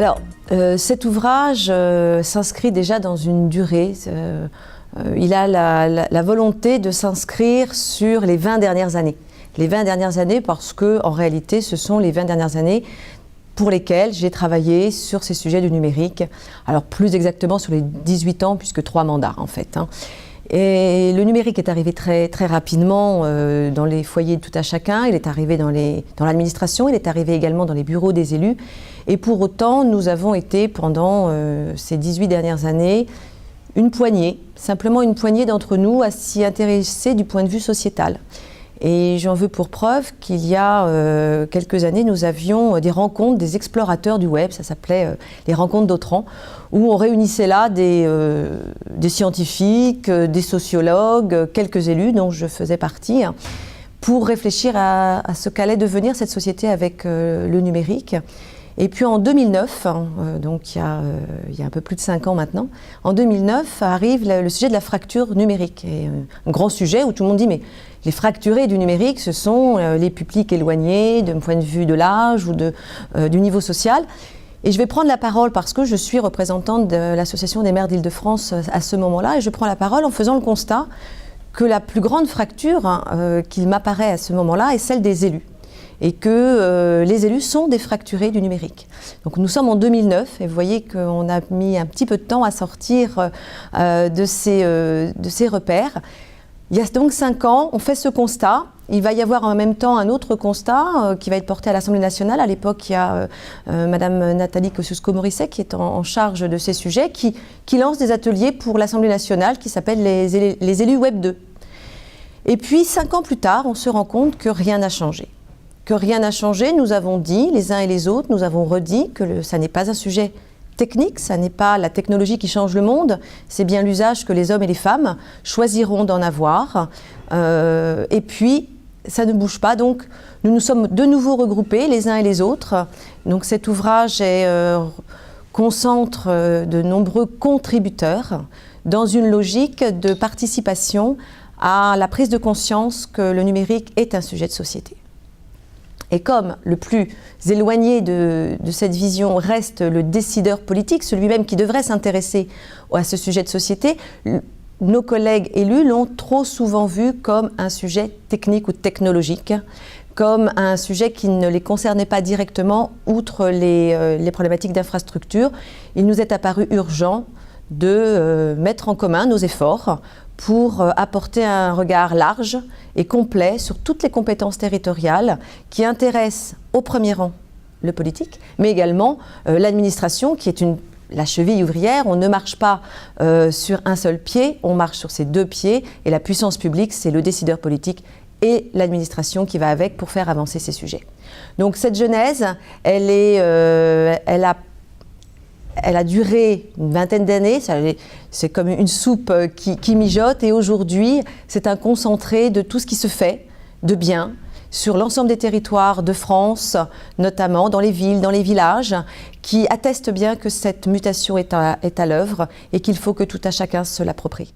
Alors, cet ouvrage s'inscrit déjà dans une durée. Il a la volonté de s'inscrire sur les 20 dernières années. Les 20 dernières années parce que, en réalité, ce sont les 20 dernières années pour lesquelles j'ai travaillé sur ces sujets du numérique. Alors, plus exactement sur les 18 ans, puisque 3 mandats, en fait. Et le numérique est arrivé très, très rapidement dans les foyers de tout à chacun, il est arrivé dans l'administration, il est arrivé également dans les bureaux des élus. Et pour autant, nous avons été pendant ces 18 dernières années, une poignée, simplement une poignée d'entre nous à s'y intéresser du point de vue sociétal. Et j'en veux pour preuve qu'il y a quelques années, nous avions des rencontres des explorateurs du web, ça s'appelait les rencontres d'Autran, où on réunissait là des scientifiques, des sociologues, quelques élus dont je faisais partie, pour réfléchir à ce qu'allait devenir cette société avec le numérique. Et puis en 2009, donc il y a un peu plus de 5 ans maintenant, en 2009 arrive le sujet de la fracture numérique. Et un grand sujet où tout le monde dit mais les fracturés du numérique, ce sont les publics éloignés d'un point de vue de l'âge ou du niveau social. Et je vais prendre la parole parce que je suis représentante de l'Association des maires d'Île-de-France à ce moment-là, et je prends la parole en faisant le constat que la plus grande fracture qu'il m'apparaît à ce moment-là est celle des élus. Et que les élus sont des fracturés du numérique. Donc nous sommes en 2009 et vous voyez qu'on a mis un petit peu de temps à sortir de ces repères. Il y a donc 5 ans, on fait ce constat. Il va y avoir en même temps un autre constat qui va être porté à l'Assemblée nationale. À l'époque, il y a Madame Nathalie Kosciusko-Morizet qui est en charge de ces sujets, qui lance des ateliers pour l'Assemblée nationale qui s'appellent les élus Web 2. Et puis 5 ans plus tard, on se rend compte que rien n'a changé. Que rien n'a changé, nous avons dit, les uns et les autres, nous avons redit que ça n'est pas un sujet technique, ça n'est pas la technologie qui change le monde, c'est bien l'usage que les hommes et les femmes choisiront d'en avoir. Et puis, ça ne bouge pas, donc nous nous sommes de nouveau regroupés, les uns et les autres. Donc cet ouvrage concentre de nombreux contributeurs dans une logique de participation à la prise de conscience que le numérique est un sujet de société. Et comme le plus éloigné de cette vision reste le décideur politique, celui même qui devrait s'intéresser à ce sujet de société, nos collègues élus l'ont trop souvent vu comme un sujet technique ou technologique, comme un sujet qui ne les concernait pas directement, outre les problématiques d'infrastructure. Il nous est apparu urgent de mettre en commun nos efforts pour apporter un regard large et complet sur toutes les compétences territoriales qui intéressent au premier rang le politique, mais également l'administration qui est la cheville ouvrière. On ne marche pas sur un seul pied, on marche sur ses 2 pieds et la puissance publique, c'est le décideur politique et l'administration qui va avec pour faire avancer ces sujets. Donc cette genèse, elle a duré une vingtaine d'années, c'est comme une soupe qui mijote, et aujourd'hui c'est un concentré de tout ce qui se fait de bien sur l'ensemble des territoires de France, notamment dans les villes, dans les villages, qui atteste bien que cette mutation est à l'œuvre et qu'il faut que tout à chacun se l'approprie.